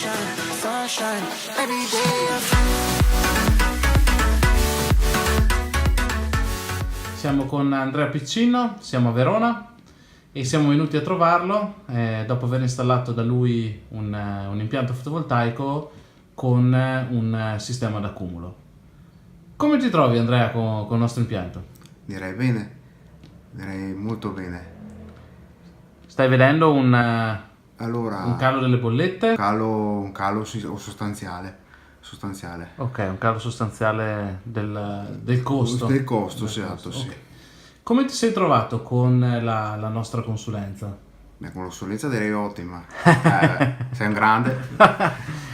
sunshine, every day. Siamo con Andrea Piccino, siamo a Verona e siamo venuti a trovarlo dopo aver installato da lui un impianto fotovoltaico con un sistema d'accumulo. Come ti trovi, Andrea, con il nostro impianto? Direi bene, direi molto bene. Stai vedendo un Allora, calo delle bollette? un calo sostanziale. Ok, un calo sostanziale del costo. Del costo, Del esatto, costo, sì. ok. Come ti sei trovato con la nostra consulenza? Beh, con l'ossolenza direi ottima. Sei un grande.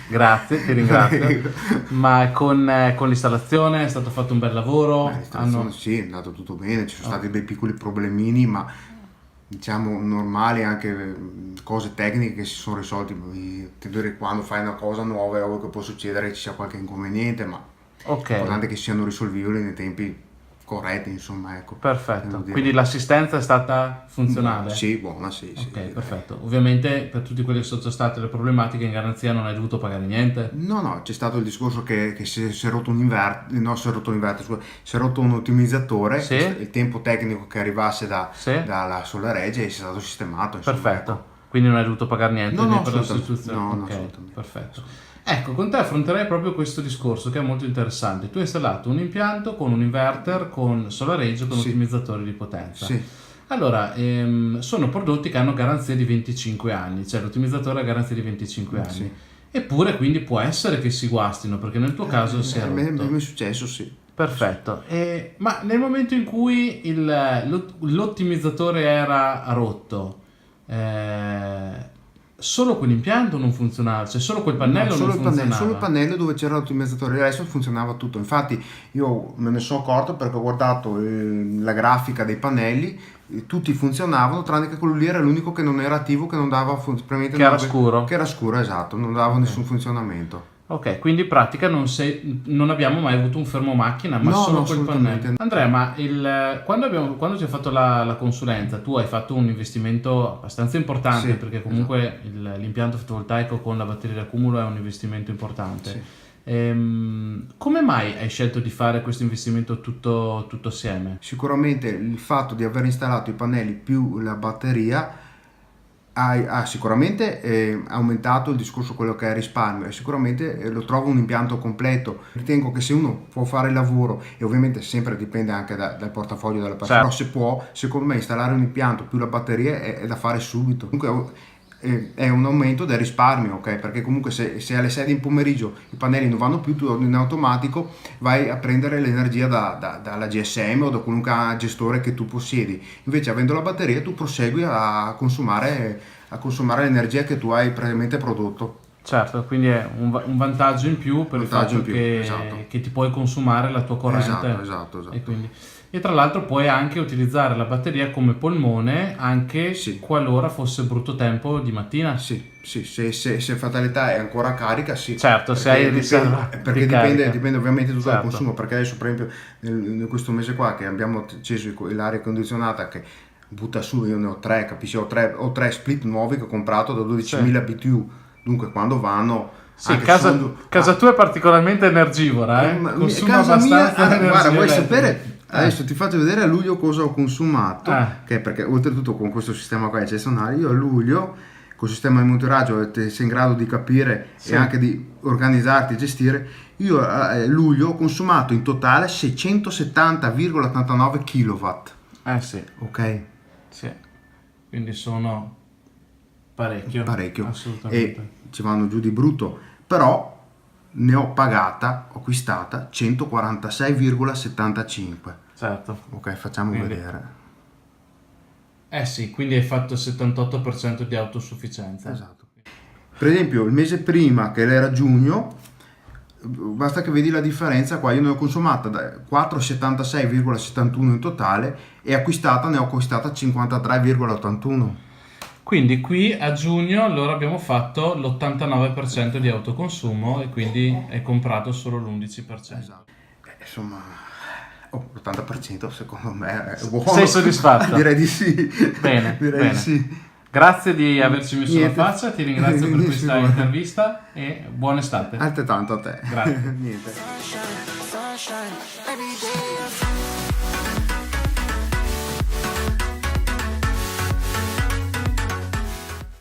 Grazie, ti ringrazio. Ma con l'installazione è stato fatto un bel lavoro? L'installazione sì, è andato tutto bene, ci sono stati dei piccoli problemini, ma diciamo normali, anche cose tecniche che si sono risolti. Ti dire, quando fai una cosa nuova è ovvio che può succedere che ci sia qualche inconveniente, ma Ok, l'importante è che siano risolvibili nei tempi corretti, insomma, ecco. perfetto. Devo dire. Quindi l'assistenza è stata funzionale? Sì, buona, sì. Ok, direi. perfetto. Ovviamente per tutti quelli che sono state le problematiche in garanzia non hai dovuto pagare niente? No, c'è stato il discorso che si è rotto un inverter, no, si è rotto un inverter, scusa, si è rotto un ottimizzatore, Sì. il tempo tecnico che arrivasse Sì. dalla SolarEdge è stato sistemato, insomma, Perfetto. ecco. Quindi non hai dovuto pagare niente No, né per la assolutamente. sostituzione? No, Ok, assolutamente. perfetto. Ecco, con te affronterei proprio questo discorso che è molto interessante. Tu hai installato un impianto con un inverter, con SolarEdge, con Sì. ottimizzatori di potenza. Sì. Allora, sono prodotti che hanno garanzia di 25 anni, cioè l'ottimizzatore ha garanzia di 25 anni. Sì. Eppure quindi può essere che si guastino, perché nel tuo caso si è Mi rotto. è successo, sì. Perfetto. Ma nel momento in cui l'ottimizzatore era rotto, solo quell'impianto non funzionava, cioè solo quel pannello No, solo non il pannello, funzionava. solo il pannello dove c'era l'ottimizzatore, il resto funzionava tutto. Infatti io me ne sono accorto perché ho guardato la grafica dei pannelli, tutti funzionavano, tranne che quello lì era l'unico che non era attivo, che non dava praticamente Che era scuro. Che era scuro, esatto, non dava nessun funzionamento. Ok, quindi in pratica non abbiamo mai avuto un fermo macchina, ma No, solo no, quel assolutamente. pannello. Andrea, ma quando ci hai fatto la consulenza, tu hai fatto un investimento abbastanza importante, Sì, perché comunque l'impianto fotovoltaico con la batteria d'accumulo è un investimento importante. Sì. Come mai hai scelto di fare questo investimento tutto assieme? Sicuramente il fatto di aver installato i pannelli più la batteria ha sicuramente aumentato il discorso quello che è risparmio e sicuramente lo trovo un impianto completo. Ritengo che se uno può fare il lavoro, e ovviamente sempre dipende anche dal portafoglio della persona, Certo. però se può, secondo me installare un impianto più la batteria è da fare subito. Comunque è un aumento del risparmio, ok? Perché comunque se alle 6 di pomeriggio i pannelli non vanno più, tu in automatico vai a prendere l'energia dalla GSM o da qualunque gestore che tu possiedi. Invece avendo la batteria tu prosegui a consumare l'energia che tu hai previamente prodotto. Certo, quindi è un vantaggio in più per il Vantaggio fatto in più, esatto. che ti puoi consumare la tua corrente. Esatto. E tra l'altro puoi anche utilizzare la batteria come polmone anche Sì. qualora fosse brutto tempo di mattina. Sì, se fatalità è ancora carica, sì. Certo, se hai riserva perché di carica. dipende ovviamente tutto dal Certo. consumo, perché adesso per esempio in questo mese qua che abbiamo acceso l'aria condizionata che butta su, io ne ho tre, capisci, ho tre split nuovi che ho comprato da 12.000 BTU, dunque quando vanno... Sì, anche casa tua è particolarmente energivora, consuma casa mia, abbastanza energia guarda, vuoi elettrica. sapere? Adesso ti faccio vedere a luglio cosa ho consumato, Ah. che perché oltretutto con questo sistema qua eccezionale, io a luglio col sistema di monitoraggio sei in grado di capire Sì. e anche di organizzarti e gestire. Io a luglio ho consumato in totale 670,89 kW. Sì, Ok? sì. Quindi sono parecchio. Parecchio. Assolutamente. E ci vanno giù di brutto, però ne ho acquistata 146,75. Certo. Ok, facciamo Quindi- vedere. Sì, quindi hai fatto il 78% di autosufficienza. Esatto. Per esempio, il mese prima, che era giugno, basta che vedi la differenza qua, io ne ho consumata 476,71 in totale e ne ho acquistata 53,81. Quindi qui a giugno allora abbiamo fatto l'89% di autoconsumo e quindi hai comprato solo l'11%. Esatto. Insomma, l'80% secondo me è buono. Sei soddisfatto? Direi di sì. Bene, Direi bene. di sì. Grazie di averci messo Niente. la faccia, ti ringrazio per questa Niente. intervista e buona estate. Altrettanto a te. Grazie. Niente. Sunshine, sunshine, every day.